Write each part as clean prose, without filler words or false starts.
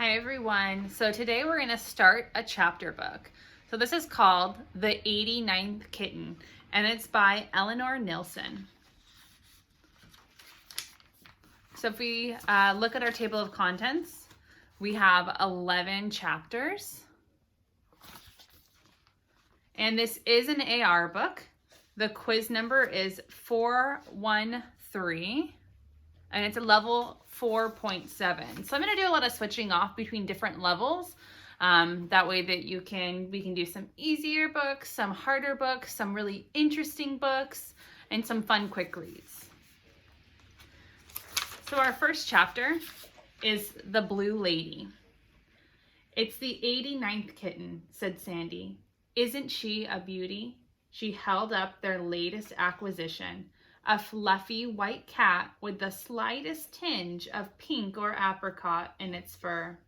Hi everyone. So today we're going to start a chapter book. So this is called The 89th Kitten and it's by Eleanor Nilsen. So if we look at our table of contents, we have 11 chapters. And this is an AR book. The quiz number is 413 and it's a level 4.7. So I'm going to do a lot of switching off between different levels. That way that we can do some easier books, some harder books, some really interesting books, and some fun quick reads. So our first chapter is The Blue Lady. "It's the 89th kitten," said Sandy. "Isn't she a beauty?" She held up their latest acquisition, a fluffy white cat with the slightest tinge of pink or apricot in its fur.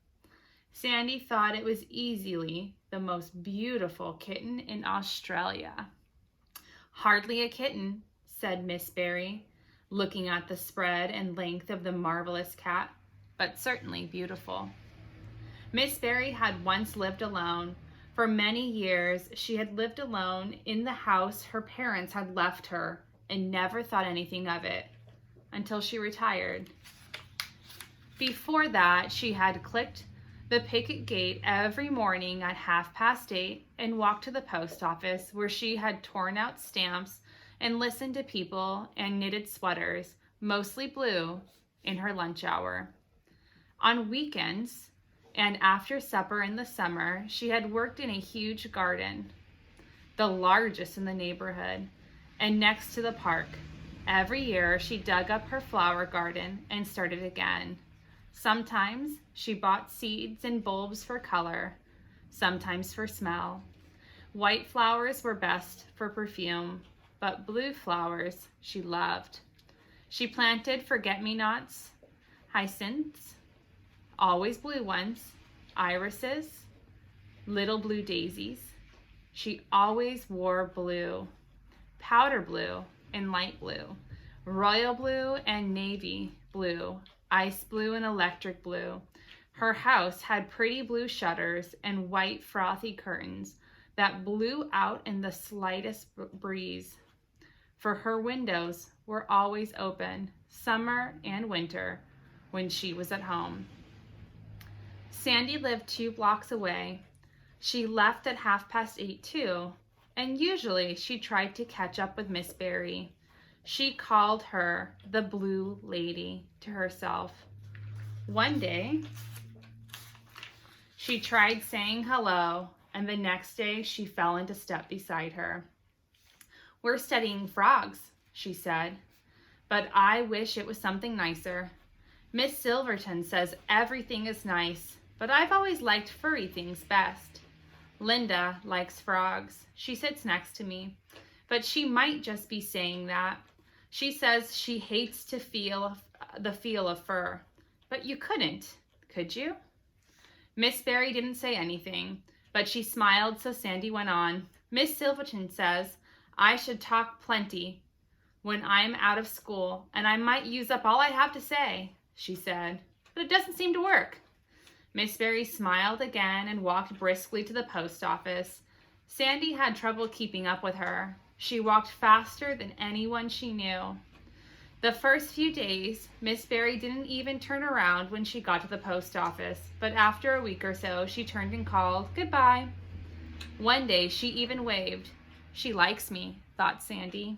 Sandy thought it was easily the most beautiful kitten in Australia. "Hardly a kitten," said Miss Barry, looking at the spread and length of the marvelous cat, "but certainly beautiful." Miss Barry had once lived alone. For many years, she had lived alone in the house her parents had left her and never thought anything of it until she retired. Before that, she had clicked the picket gate every morning at 8:30 and walked to the post office, where she had torn out stamps and listened to people and knitted sweaters, mostly blue, in her lunch hour. On weekends and after supper in the summer, she had worked in a huge garden, the largest in the neighborhood, and next to the park. Every year, she dug up her flower garden and started again. Sometimes she bought seeds and bulbs for color, sometimes for smell. White flowers were best for perfume, but blue flowers she loved. She planted forget-me-nots, hyacinths, always blue ones, irises, little blue daisies. She always wore blue, powder blue and light blue, royal blue and navy blue, ice blue and electric blue. Her house had pretty blue shutters and white frothy curtains that blew out in the slightest breeze, for her windows were always open, summer and winter, when she was at home. Sandy lived 2 blocks away. She left at 8:30 too, and usually she tried to catch up with Miss Barry. She called her the Blue Lady to herself. One day, she tried saying hello, and the next day she fell into step beside her. "We're studying frogs," she said, "but I wish it was something nicer. Miss Silverton says everything is nice, but I've always liked furry things best. Linda likes frogs. She sits next to me, but she might just be saying that. She says she hates to feel the feel of fur, but you couldn't, could you?" Miss Barry didn't say anything, but she smiled, so Sandy went on. "Miss Silverton says I should talk plenty when I'm out of school, and I might use up all I have to say," she said, "but it doesn't seem to work." Miss Barry smiled again and walked briskly to the post office. Sandy had trouble keeping up with her. She walked faster than anyone she knew. The first few days, Miss Barry didn't even turn around when she got to the post office, but after a week or so, she turned and called, "Goodbye." One day, she even waved. "She likes me," thought Sandy.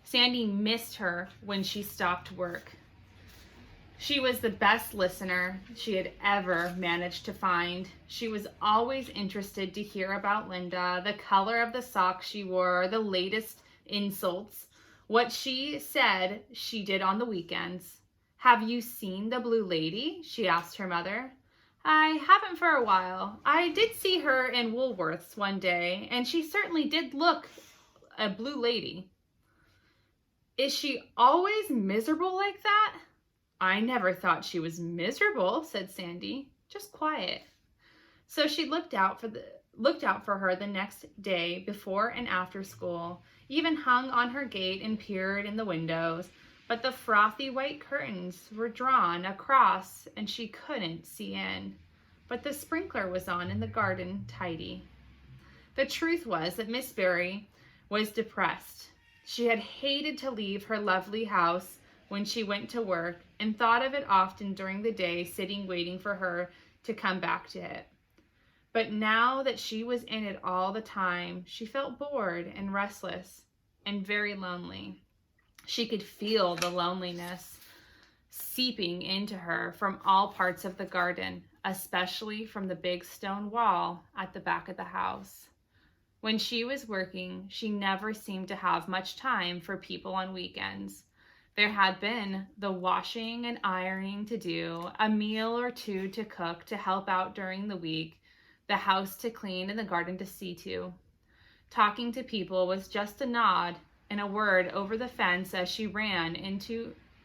Sandy missed her when she stopped work. She was the best listener she had ever managed to find. She was always interested to hear about Linda, the color of the socks she wore, the latest insults, what she said she did on the weekends. "Have you seen the Blue Lady?" she asked her mother. "I haven't for a while. I did see her in Woolworth's one day, and she certainly did look a blue lady." "Is she always miserable like that?" "I never thought she was miserable," said Sandy, "just quiet." So she looked out for her the next day before and after school, even hung on her gate and peered in the windows. but the frothy white curtains were drawn across and she couldn't see in. But the sprinkler was on in the garden tidy. The truth was that Miss Barry was depressed. She had hated to leave her lovely house when she went to work and thought of it often during the day, sitting waiting for her to come back to it. But now that she was in it all the time, she felt bored and restless and very lonely. She could feel the loneliness seeping into her from all parts of the garden, especially from the big stone wall at the back of the house. When she was working, she never seemed to have much time for people on weekends. There had been the washing and ironing to do, a meal or two to cook to help out during the week, the house to clean and the garden to see to. Talking to people was just a nod and a word over the fence as she ran in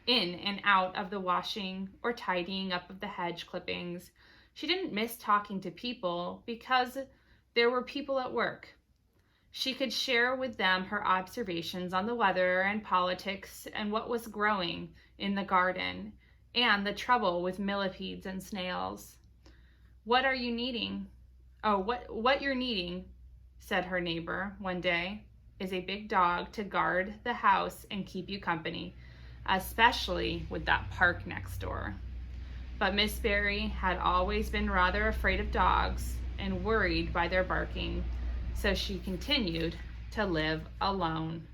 and out of the washing or tidying up of the hedge clippings. She didn't miss talking to people because there were people at work. She could share with them her observations on the weather and politics and what was growing in the garden and the trouble with millipedes and snails. What are you needing? Oh, what you're needing, said her neighbor one day, is a big dog to guard the house and keep you company, especially with that park next door. But Miss Barry had always been rather afraid of dogs and worried by their barking, so she continued to live alone.